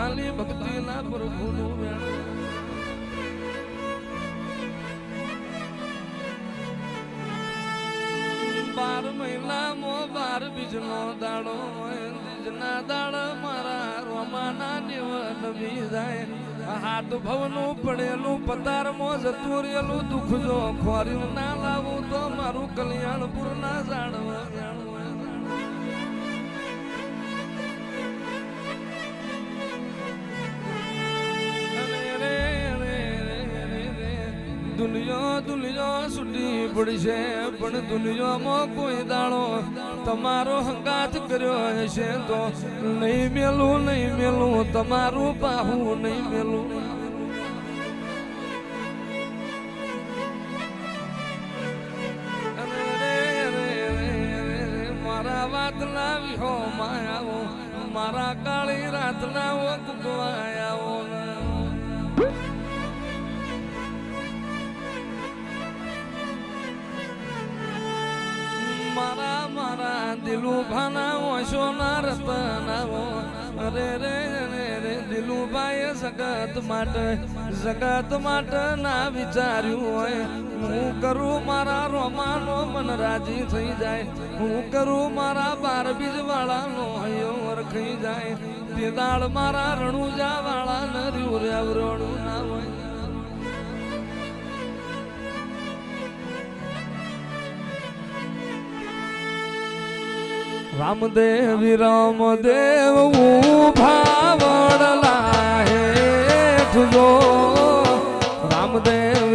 ખાલી ભક્તિના પ્રભુનું વેણ બાર મહિનામાં 12 બીજનો દાડો બીજના દાડા મારા રોમાના નિવન બી જાય હાથ ભવનું પડેલું પતારમાં જતું રહેલું દુઃખ જો ખોર્યું ના લાવું તો મારું કલ્યાણપુર ના જાણવા દુનિયા છૂટી પડશે પણ દુનિયામાં કોઈ દાડો તમારો હંગાત કર્યો હશે તો નહીં મેલું તમારું પાહું નહીં મેલું મારા વાતના વિહો માયાઓ મારા કાળી રાતના કુકવાયાઓ મારા દિલું ભાના સોના રતનાઓ અરે રે દિલુભાઈ જગત માટે ના વિચાર્યું હોય હું કરું મારા રોમાનો મન રાજી થઈ જાય હું કરું મારા 12 બીજ વાળાનો હૈયો રખી જાય તે દાળ મારા રણુજા વાળા નર્યું રેવરણું ના હોય રામદેવ ઉભા વડલા હેઠ જો રામદેવ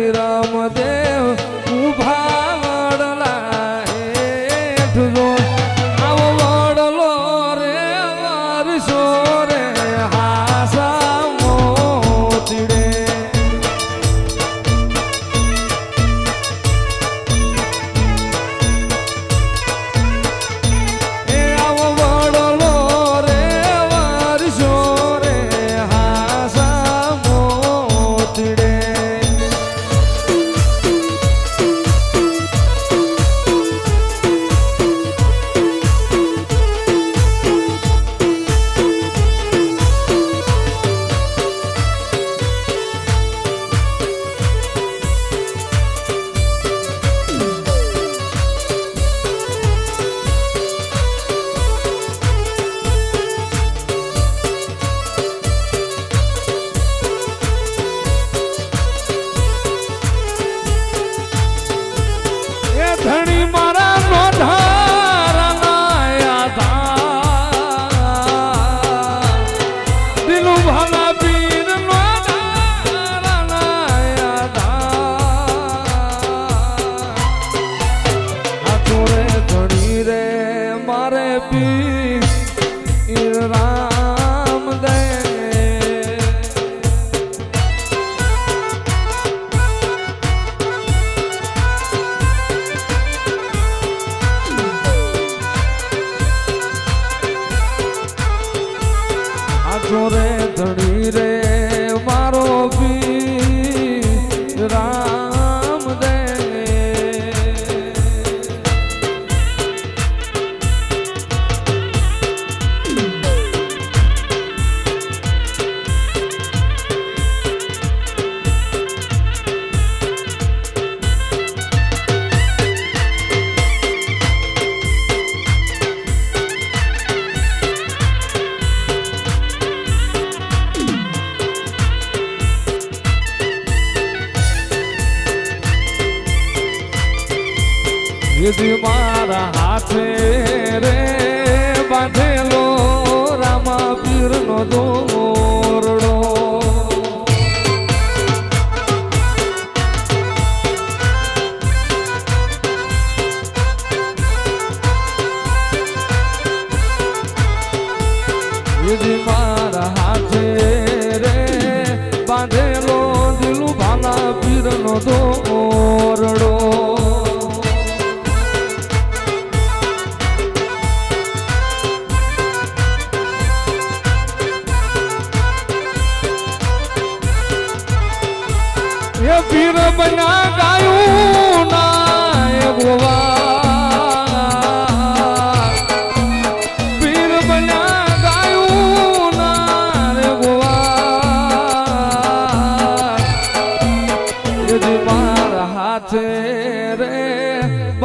ઉભા વડલા હેઠ જો આવો વડલો રે વર્ષો રે હાસા મોતીડે ધણી મારા નોંધારા દિલું ભાલા પીર નોંધારા ધણી રે મારે પીર રામ દે રે ધણી રે મારો પીર રામ દે યદી મારા હાથે રે બાંધેલો રામા પીરનો દોરડો યદી મારા હાથે રે બાંધેલો દિલું ભાલા પીરનો દોરડો પીર બના ગાયું ના ગોવા પીર બના ગાયું ના રે ગોવા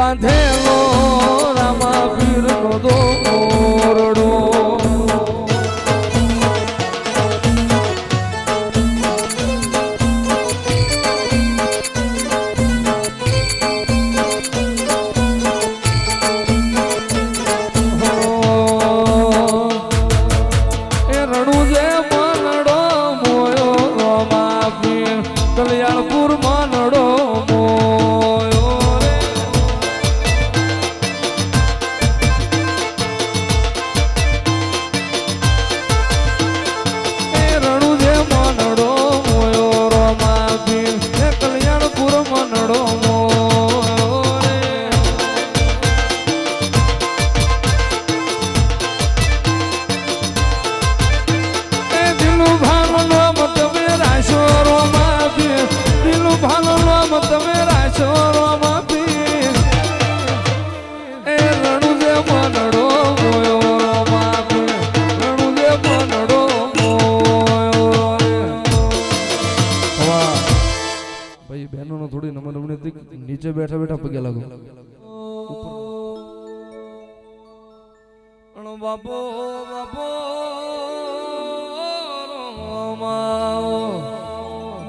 બાંધેલો રામા પીર નો દોરડો કલ્યાણપુર માનડો મોયો રે એ રણુ જે માનડો મોયો રોમા પીર એ કલ્યાણપુર માનડો મોયો રે એ દિલુ ભાનો નામ તમે રાશો રોમા દિલું ભાલો તમે રાશો રોમા પીર એ રણુ જે મનડો મોયો રોમા પીર રણુ જે મનડો મોયો રે ભાઈ બહેનો નો થોડી નમન નીચે બેઠા બેઠા પગે લાગો બાપો બાપો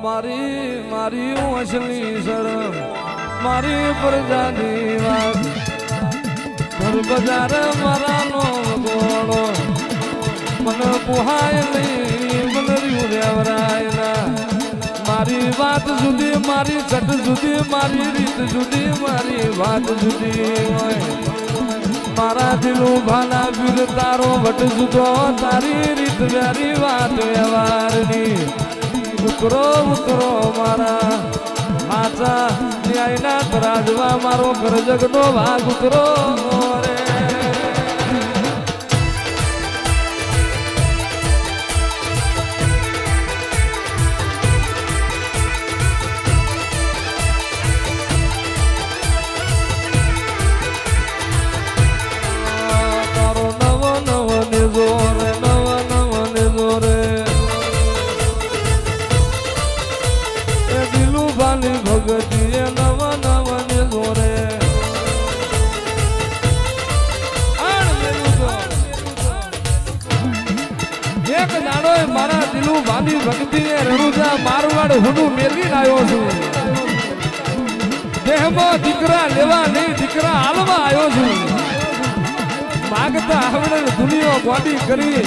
મારી મારી અસલી શરમ મારી પ્રજાની વાત ઘર બજાર મારા નો ગોળો મને પુહાય નહીં મને રહ્યું રેવરાયના મારી વાત જુદી મારી ચટ જુદી મારી રીત જુદી મારી વાત જુદી હોય મારા દિલું ભાલા વીર તારો વટ જુદો તારી રીત વેરી વાત વ્યવહારની ઉતરો ઉતરો મારા હાચા ન્યાયના તરાજવા મારો કરજગનો ભાગ ઉતરો રે તારો નવ નવ નિજો રે નવ નવ નિજો રે વાલી ભગતી નવ નવ ને દોરે એક દાડો મારા દિલું વાલી ભગતી રણુજા મારવાડ હુડું મેલી આવ્યો છું દેહમાં દીકરા લેવા નહીં દીકરા હાલવા આવ્યો છું માગતા આવડે દુનિયા ગોડી કરી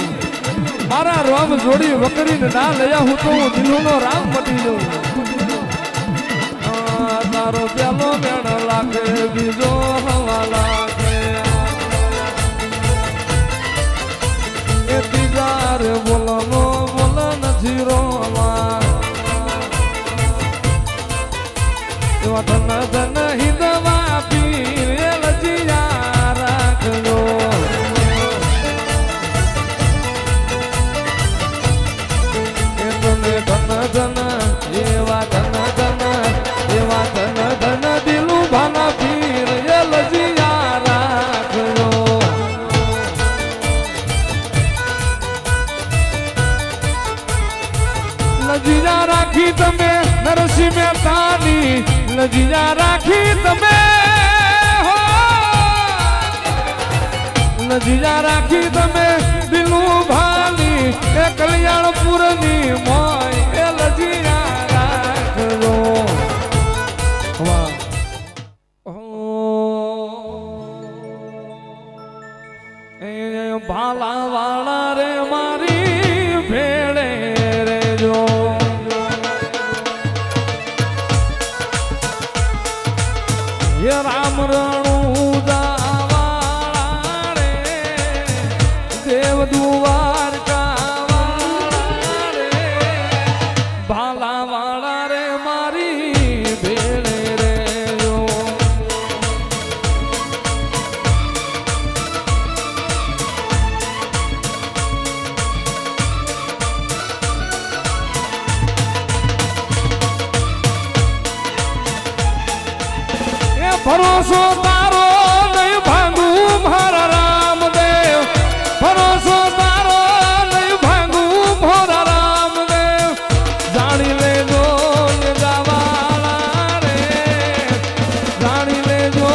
મારા રોમ જોડી વકરીને ના લયા હું તો દિલું નો રામ મટી જાઉં તારો પેલો મેણ લાગે બીજો હવા લાગે એ તિજાર બોલનો બોલ નથી રોવા એવા ધન ધન હિદવા પીર લજિયા રાખજો એ તને ધન ધન એવા ધન ધન એવા ધન ધન દિલું ભાના પીર એ લજિયા રાખજો લજિયા રાખી તમે નરસિંહ મહેતાની લજિયા રાખી તમે હો લજિયા રાખી તમે દિલું ભાની એ કલ્યાણપુરની મોય એ લજિયા રાખજો ભાલા વાળા રે મારી ભેળે રેજો એ રામ રણુજા વાળા રે દેવ દ્વારકા વાળા રે ભાલા વાળા રે મારી ભેળે રેજો ભરોસો તારો નહીં ભાંગું મારા રામદેવ ભરોસો તારો નહીં ભાંગું મારા રામદેવ જાણી લેજો ગાવાળા રે જાણી લેજો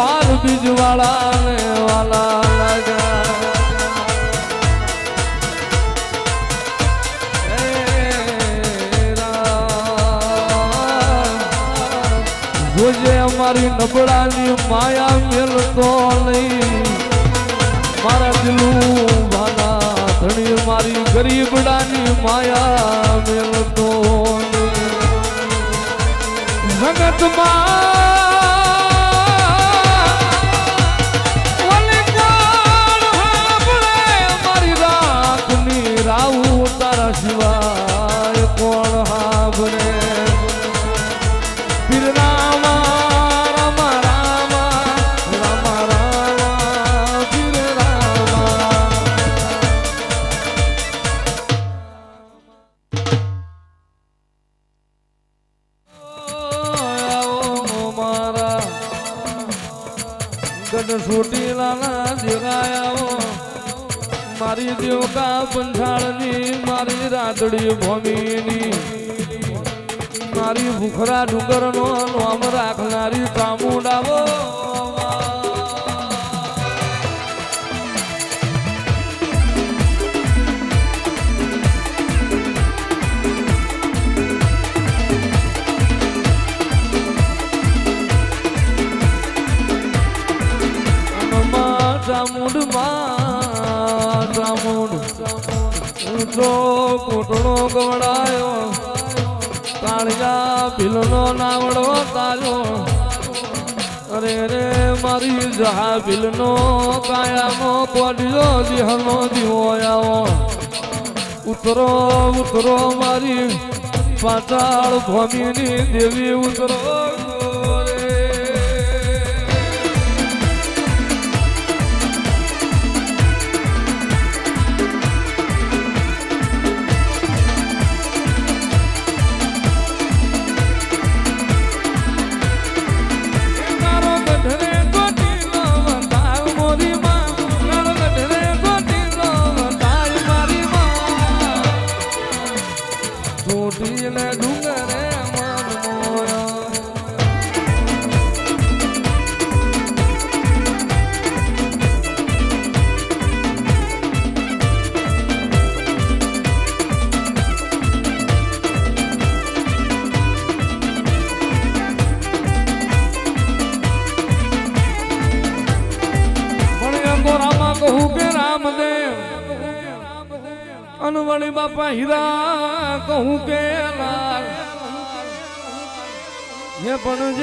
બાર બીજ વાળા ને વાલા લાગ્યા જોજે અમારી નબળાની માયા મેલતો નહીં મારા દિલું ભાના ધણી મારી ગરીબડાની માયા મેલતો જગતમાં ઓલી કોણ હાંભળે મારી રાતની રાવું તારા સિવાય કોણ હાંભળે છોટી લાલા દેરાયા મારી દેવકા પંથાળની મારી રાતડી ભૂમિની મારી ભૂખરા ડુંગરનો નામ રાખનારી ચામુંડાવો ચામુંડ ઊંચો કોટડો ગવડાયો કાળિયા ભીલનો નાવડો તાર્યો અરે રે મારી જહા ભીલનો કાયાનો કોડિયો દેહનો દીવો આવો ઉતરો ઉતરો મારી પાતાળ ભૂમિની દેવી ઉતરો કહું કે રામદેવ અનવણી બાપા હીરા કહું કે લાલ હે પણ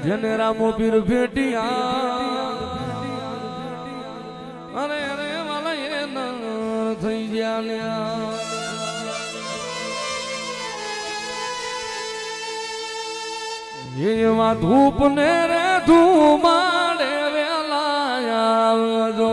જેને રામો પીર ભેટિયા અરે અરે વાલા એ ન થઈ ગયા એવા ધૂપ ને રે ધૂમાડે આવજો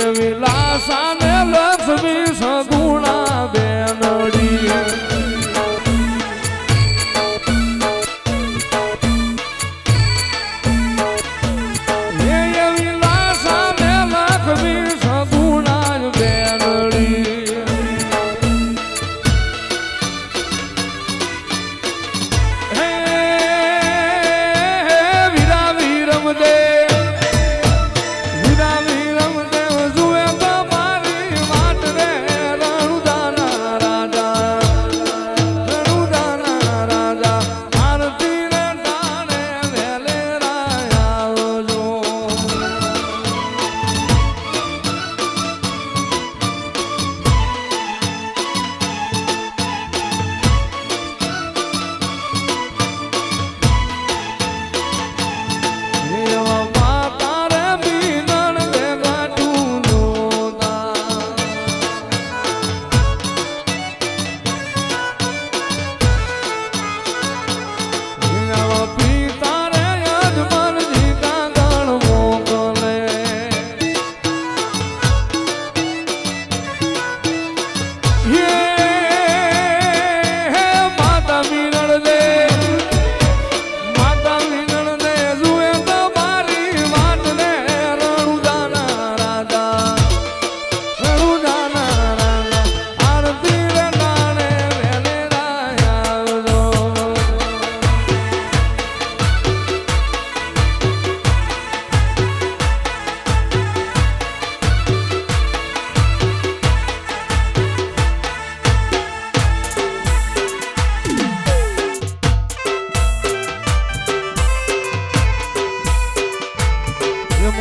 વિલાસાને લક્ષ્મી સગુણા બેનડી વિલાસાને લક્ષ્મી સગુણા બેનડી હે વીરા વીરમ દે વીરા વીરમ દે જુએ તો મારી વાટ રે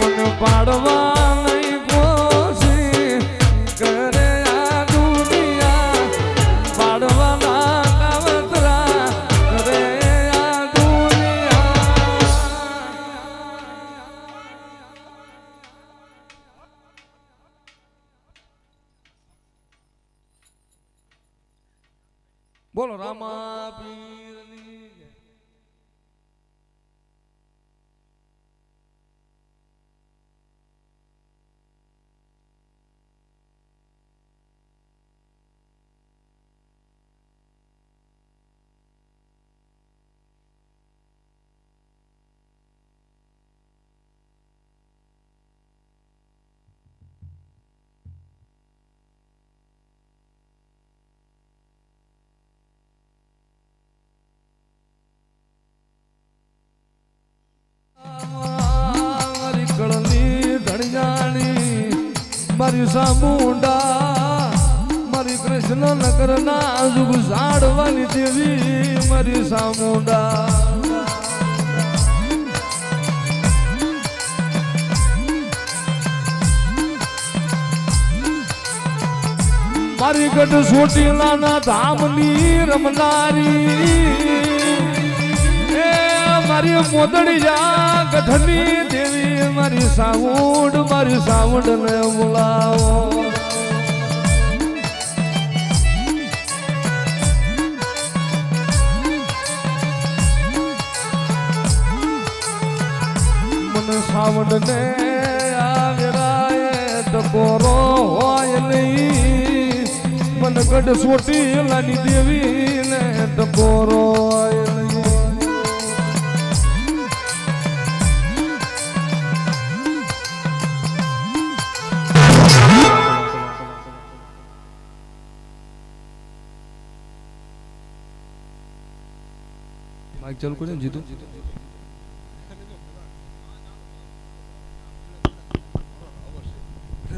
મન પાડવા નહીં કોશી કરે આ દુનિયા પાડવાના કાવતરા કરે આ દુનિયા. બોલો રામા પીરની જય. મારી સામુંડા મારી કૃષ્ણ નગર ના જુગ ઝાડવાની દેવી મારી સામુંડા. મારી ગઢ સોટીલાના ધામની રમનારી મારી મોદડી જા ગઢની દેવી મારી સાઉન્ડ ને બોલાવો. મને સાઉન્ડ ને આગરાય ટકોરો હોય નહીં મને ગઢ સોટીલાની દેવી ને ટકોરો હોય નહીં. માઈક ચાલુ કરી જીતું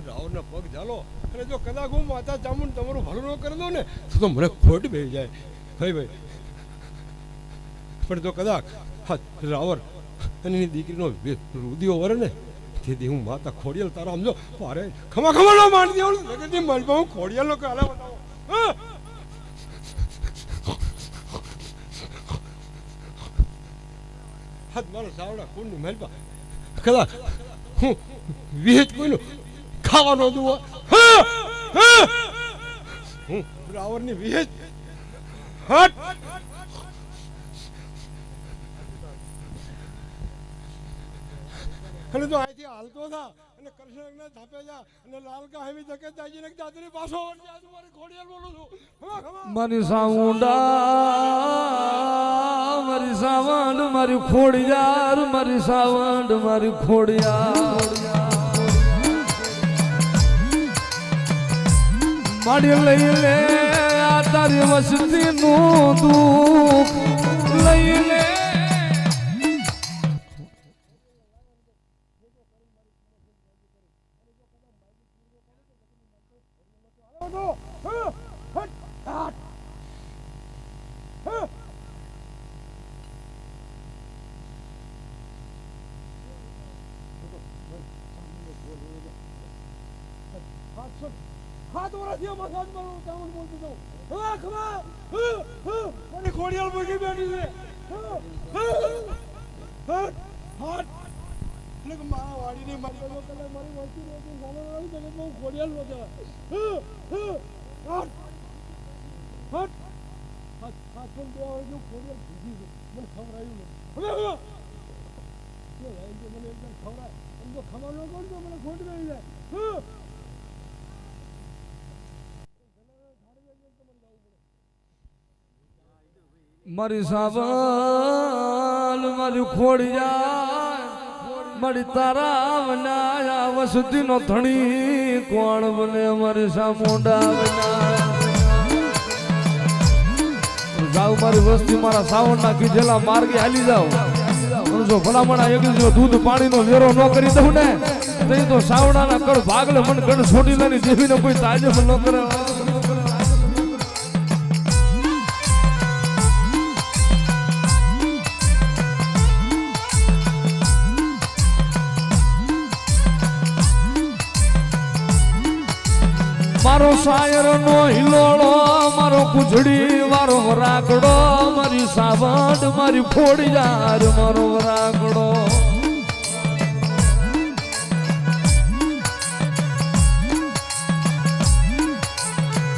રાવણના પગ ઝાલો અને જો કદાચ હું માતા ચામુંડ તમારું ભલું ન કરી દઉં ને તો મને ખોટ બેસી જાય ભાઈ પણ જો કદાચ રાવણ અને એની દીકરીનો રુદિયો વરે ને તેથી હું માતા ખોડિયાલ તારો સમજો મારે ખમા ખમા નો માંડી દેવું મારી હું ખોડિયાલ નો કાલા બતાવો. હાથ મારો સાવડા કુંડની મહેલપા કદાચ હું વિહેજ કોઈનું ખાવાનો દુઓ હું રાવણની વિહેજ હટ અને તો અહીંથી હાલતો થા અને કૃષ્ણને ધાપે જા અને લાલકા હેવી જકે જાજીને દાદરી પાછો વળજે આ મારી ખોડિયાલ બોલું છું. મારી સાઉન્ડા મારી સાવંડ મારી ખોડિયાર મારી સાવંડ મારી ખોડિયાર માડી લઈ લે આ તારી વસતી નું દુઃખ લઈ લે. હાથ વર્ષથી મસાજ મારું ચામુંડ બોલતો હતો. હા ખમા મને ખોડિયાલ મૂકી બેઠી છે. હાથ એટલે કે મારા વાડીની મારી કલાક મારી વસ્તી રહેતી સામે રહી જગત હું ખોડિયાલ નો જવા. હાથ હાથ હાથ હાથ પણ બે હોય જો ખોડિયાલ ભૂજી છે મને ખવડાયું નથી. હવે મને એકદમ ખવડાય એમ તો ખબર ન કરજો મને ખોટ ગઈ જાય. મારી સાવલ મારી ખોડિયાર મારી તારા બનાયા વસતી નો ધણી કોણ બને મારી સામુંડા જાવ મારી વસ્તી મારા સાવણ ના કીધેલા માર્ગે હાલી જાવ. જો ભલામણા એક દૂધ પાણી નો વેરો ન કરી દઉં ને તો સાવડા ના કડ ભાગલે મને ગઢ છોડી લેની દેવીને કોઈ તાજબ ન કરે. મારો શાયર નો હિલોળો મારો કુજડી મારો વરાકડો મારી સાવડ મારી ફોડિયાર મારો વરાકડો